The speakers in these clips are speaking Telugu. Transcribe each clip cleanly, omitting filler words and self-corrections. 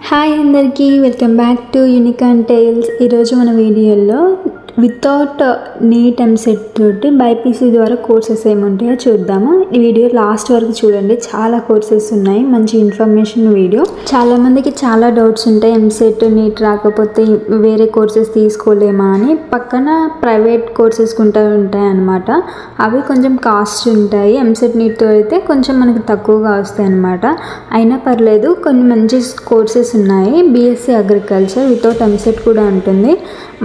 హాయ్ అందరికీ welcome back to unicorn tiles. ఈరోజు మన వీడియోలో వితౌట్ నీట్ ఎంసెట్ తోటి బైపీసీ ద్వారా కోర్సెస్ ఏముంటాయో చూద్దాము. ఈ వీడియో లాస్ట్ వరకు చూడండి, చాలా కోర్సెస్ ఉన్నాయి, మంచి ఇన్ఫర్మేషన్ వీడియో. చాలామందికి చాలా డౌట్స్ ఉంటాయి, ఎంసెట్ నీట్ రాకపోతే వేరే కోర్సెస్ తీసుకోలేమా అని. పక్కన ప్రైవేట్ కోర్సెస్ ఉంటాయి అన్నమాట. అవి కొంచెం కాస్ట్ ఉంటాయి. ఎంసెట్ నీట్తో అయితే కొంచెం మనకి తక్కువగా వస్తాయి అన్నమాట. అయినా పర్లేదు, కొన్ని మంచి కోర్సెస్ ఉన్నాయి. బీఎస్సీ అగ్రికల్చర్ వితౌట్ ఎంసెట్ కూడా ఉంటుంది.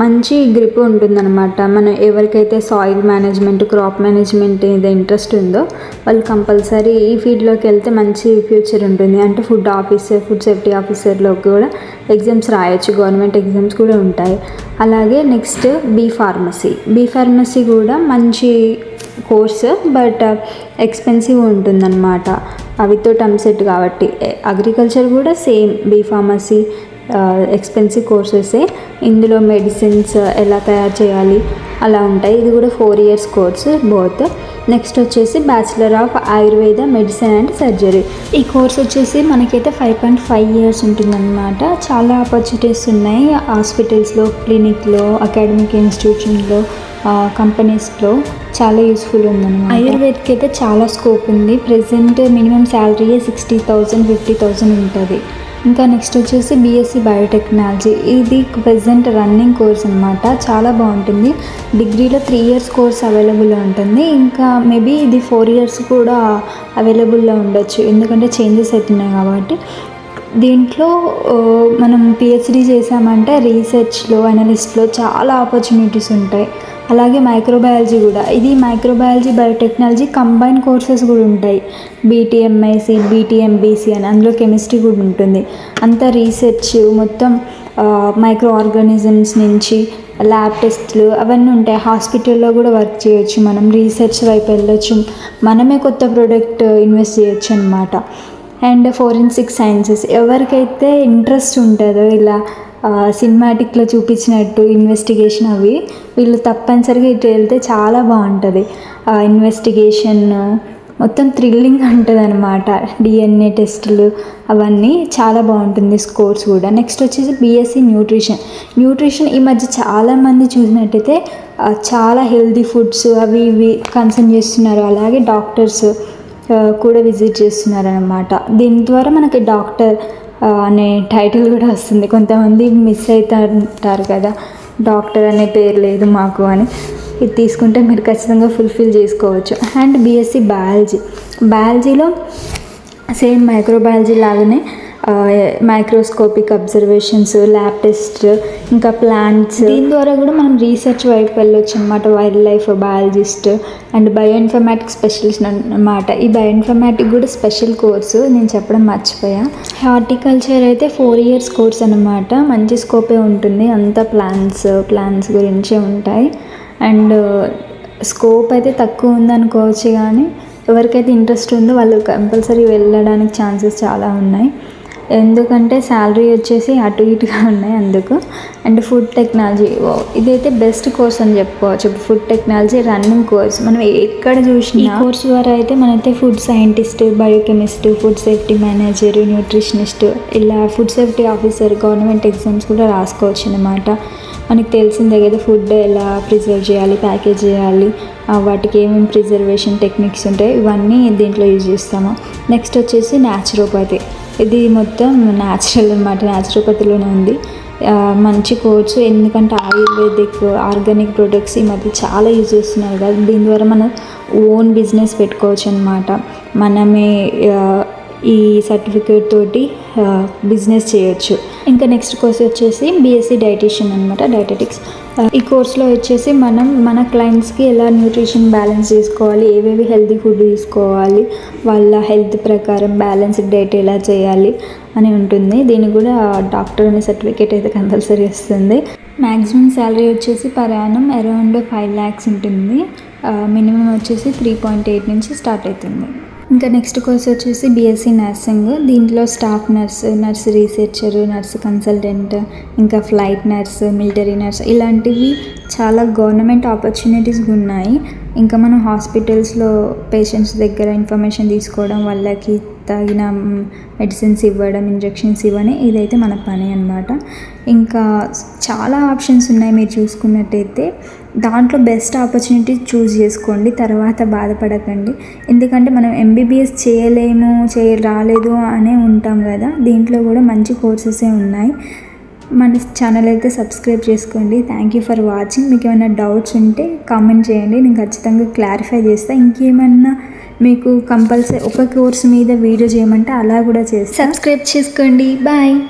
మంచి గ్రిప్ ఉంటుందన్నమాట. మనం ఎవరికైతే సాయిల్ మేనేజ్మెంట్, క్రాప్ మేనేజ్మెంట్ మీద ఇంట్రెస్ట్ ఉందో వాళ్ళు కంపల్సరీ ఈ ఫీల్డ్లోకి వెళ్తే మంచి ఫ్యూచర్ ఉంటుంది. అంటే ఫుడ్ ఆఫీసర్, ఫుడ్ సేఫ్టీ ఆఫీసర్లో కూడా ఎగ్జామ్స్ రాయొచ్చు, గవర్నమెంట్ ఎగ్జామ్స్ కూడా ఉంటాయి. అలాగే నెక్స్ట్ బీ ఫార్మసీ కూడా మంచి కోర్స్, బట్ ఎక్స్పెన్సివ్ ఉంటుందన్నమాట. వితౌట్ ఎంసెట్ కాబట్టి. అగ్రికల్చర్ కూడా సేమ్, బీ ఫార్మసీ ఎక్స్పెన్సివ్ కోర్సెసే. ఇందులో మెడిసిన్స్ ఎలా తయారు చేయాలి అలా ఉంటాయి. ఇది కూడా 4 years కోర్స్ బోత్. నెక్స్ట్ వచ్చేసి bachelor of Ayurveda medicine and surgery. ఈ కోర్స్ వచ్చేసి మనకైతే 5.5 years ఉంటుందన్నమాట. చాలా ఆపర్చునిటీస్ ఉన్నాయి హాస్పిటల్స్లో, క్లినిక్లో, అకాడమిక్ ఇన్స్టిట్యూషన్లో, కంపెనీస్లో. చాలా యూస్ఫుల్ ఉందన్నమాట. ఆయుర్వేద్కి అయితే చాలా స్కోప్ ఉంది. ప్రెజెంట్ మినిమం శాలరీ 60,000 50,000 ఉంటుంది. ఇంకా నెక్స్ట్ వచ్చేసి బీఎస్సీ బయోటెక్నాలజీ. ఇది ప్రెజెంట్ రన్నింగ్ కోర్స్ అనమాట. చాలా బాగుంటుంది. డిగ్రీలో 3 years కోర్స్ అవైలబుల్లో ఉంటుంది. ఇంకా మేబీ ఇది 4 years కూడా అవైలబుల్లో ఉండొచ్చు, ఎందుకంటే చేంజెస్ అవుతున్నాయి కాబట్టి. దీంట్లో మనం పిహెచ్డీ చేసామంటే రీసెర్చ్లో, అనలిస్ట్లో చాలా ఆపర్చునిటీస్ ఉంటాయి. అలాగే మైక్రోబయాలజీ కూడా. ఇది మైక్రోబయాలజీ, బయోటెక్నాలజీ కంబైన్ కోర్సెస్ కూడా ఉంటాయి. బీటీఎంఐసి, బీటీఎంబీసీ అని. అందులో కెమిస్ట్రీ కూడా ఉంటుంది. అంతా రీసెర్చ్ మొత్తం, మైక్రో ఆర్గానిజమ్స్ నుంచి ల్యాబ్ టెస్ట్లు అవన్నీ ఉంటాయి. హాస్పిటల్లో కూడా వర్క్ చేయొచ్చు, మనం రీసెర్చ్ వైపు వెళ్ళొచ్చు, మనమే కొత్త ప్రోడక్ట్ ఇన్వెస్ట్ చేయొచ్చు అనమాట. And forensic sciences. ఎవరికైతే ఇంట్రెస్ట్ ఉంటుందో ఇలా సినిమాటిక్లో చూపించినట్టు ఇన్వెస్టిగేషన్, అవి వీళ్ళు తప్పనిసరిగా ఇటు వెళ్తే చాలా బాగుంటుంది. ఇన్వెస్టిగేషన్ మొత్తం థ్రిల్లింగ్ ఉంటుంది అనమాట. డిఎన్ఏ టెస్టులు అవన్నీ చాలా బాగుంటుంది కోర్స్ కూడా. నెక్స్ట్ వచ్చేసి బీఎస్సీ న్యూట్రిషన్. ఈ మధ్య చాలామంది చూసినట్టయితే చాలా హెల్తీ ఫుడ్స్ అవి ఇవి కన్సూమ్ చేస్తున్నారు. అలాగే డాక్టర్స్ కూడా విజిట్ చేస్తున్నారు అనమాట. దీని ద్వారా మనకి డాక్టర్ అనే టైటిల్ కూడా వస్తుంది. కొంతమంది మిస్ అవుతారు కదా, డాక్టర్ అనే పేరు లేదు మాకు అని. ఇది తీసుకుంటే మీరు ఖచ్చితంగా ఫుల్ఫిల్ చేసుకోవచ్చు. అండ్ బీఎస్సీ బయాలజీలో సేమ్ మైక్రోబయాలజీ లాగానే మైక్రోస్కోపిక్ అబ్జర్వేషన్స్, ల్యాబ్ టెస్ట్, ఇంకా ప్లాంట్స్. దీని ద్వారా కూడా మనం రీసెర్చ్ వైపు వెళ్ళొచ్చు అనమాట. Wild life biologist and bioinformatics specialist అనమాట. ఈ బయోఇన్ఫర్మాటిక్ కూడా స్పెషల్ కోర్సు, నేను చెప్పడం మర్చిపోయా. హార్టికల్చర్ అయితే 4 years కోర్స్ అనమాట. మంచి స్కోపే ఉంటుంది. అంతా ప్లాంట్స్ గురించే ఉంటాయి. అండ్ స్కోప్ అయితే తక్కువ ఉందనుకోవచ్చు, కానీ ఎవరికైతే ఇంట్రెస్ట్ ఉందో వాళ్ళు కంపల్సరీ వెళ్ళడానికి ఛాన్సెస్ చాలా ఉన్నాయి. ఎందుకంటే శాలరీ వచ్చేసి అటు ఇటుగా ఉన్నాయి అందుకు. అండ్ ఫుడ్ టెక్నాలజీ, ఇదైతే బెస్ట్ కోర్స్ అని చెప్పుకోవచ్చు. Food technology running course. మనం ఎక్కడ చూసినా ఈ కోర్స్ ద్వారా అయితే మనైతే food scientist, biochemist, food safety manager, nutritionist, ఇలా food safety officer, government exams కూడా రాసుకోవచ్చు అనమాట. మనకి తెలిసిందే కదా, ఫుడ్ ఎలా ప్రిజర్వ్ చేయాలి, ప్యాకేజ్ చేయాలి, వాటికి ఏమేమి ప్రిజర్వేషన్ టెక్నిక్స్ ఉంటాయి, ఇవన్నీ దీంట్లో యూజ్ చేస్తాము. నెక్స్ట్ వచ్చేసి న్యాచురోపతి. ఇది మొత్తం న్యాచురల్ అనమాట, న్యాచురోపతిలోనే ఉంది. మంచి కోర్సు, ఎందుకంటే ఆయుర్వేదిక్, ఆర్గానిక్ ప్రొడక్ట్స్ ఈ మధ్య చాలా యూజ్ చేస్తున్నారు కదా. దీని ద్వారా మనం ఓన్ బిజినెస్ పెట్టుకోవచ్చు అనమాట. మనమే ఈ సర్టిఫికేట్ తోటి బిజినెస్ చేయొచ్చు. ఇంకా నెక్స్ట్ కోర్స్ వచ్చేసి బీఎస్సీ డైటీషియన్ అనమాట, డైటెటిక్స్. ఈ కోర్స్లో వచ్చేసి మనం మన క్లయింట్స్కి ఎలా న్యూట్రిషన్ బ్యాలెన్స్ చేసుకోవాలి, ఏవేవి హెల్తీ ఫుడ్ తీసుకోవాలి, వాళ్ళ హెల్త్ ప్రకారం బ్యాలెన్స్డ్ డైట్ ఎలా చేయాలి అని ఉంటుంది. దీనికి కూడా డాక్టర్ అనే సర్టిఫికేట్ అయితే కంపల్సరీ వస్తుంది. మ్యాక్సిమం శాలరీ వచ్చేసి పర్ యానం అరౌండ్ 5 lakhs ఉంటుంది. మినిమం వచ్చేసి 3.8 నుంచి స్టార్ట్ అవుతుంది. ఇంకా నెక్స్ట్ కోర్స్ వచ్చేసి బీఎస్సీ నర్సింగ్. దీంట్లో staff nurse researcher, nurse consultant, ఇంకా ఫ్లైట్ నర్స్, మిలిటరీ నర్స్, ఇలాంటివి చాలా గవర్నమెంట్ ఆపర్చునిటీస్ ఉన్నాయి. ఇంకా మనం హాస్పిటల్స్లో పేషెంట్స్ దగ్గర ఇన్ఫర్మేషన్ తీసుకోవడం, వాళ్ళకి తగిన మెడిసిన్స్ ఇవ్వడం, ఇంజెక్షన్స్ ఇవ్వని ఇదైతే మన పని అనమాట. ఇంకా చాలా ఆప్షన్స్ ఉన్నాయి మీరు చూసుకున్నట్టయితే. దాంట్లో బెస్ట్ ఆపర్చునిటీ చూస్ చేసుకోండి, తర్వాత బాధపడకండి. ఎందుకంటే మనం ఎంబీబీఎస్ రాలేదు అనే ఉంటాం కదా, దీంట్లో కూడా మంచి కోర్సెసే ఉన్నాయి. మన ఛానల్ అయితే సబ్స్క్రైబ్ చేసుకోండి. Thank you for watching. మీకు ఏమైనా డౌట్స్ ఉంటే కామెంట్ చేయండి, నేను ఖచ్చితంగా క్లారిఫై చేస్తాను. ఇంకేమన్నా మీకు కంపల్సరీ ఒక కోర్స్ మీద వీడియో చేయమంటే అలా కూడా చేస్తాను. సబ్స్క్రైబ్ చేసుకోండి. బాయ్.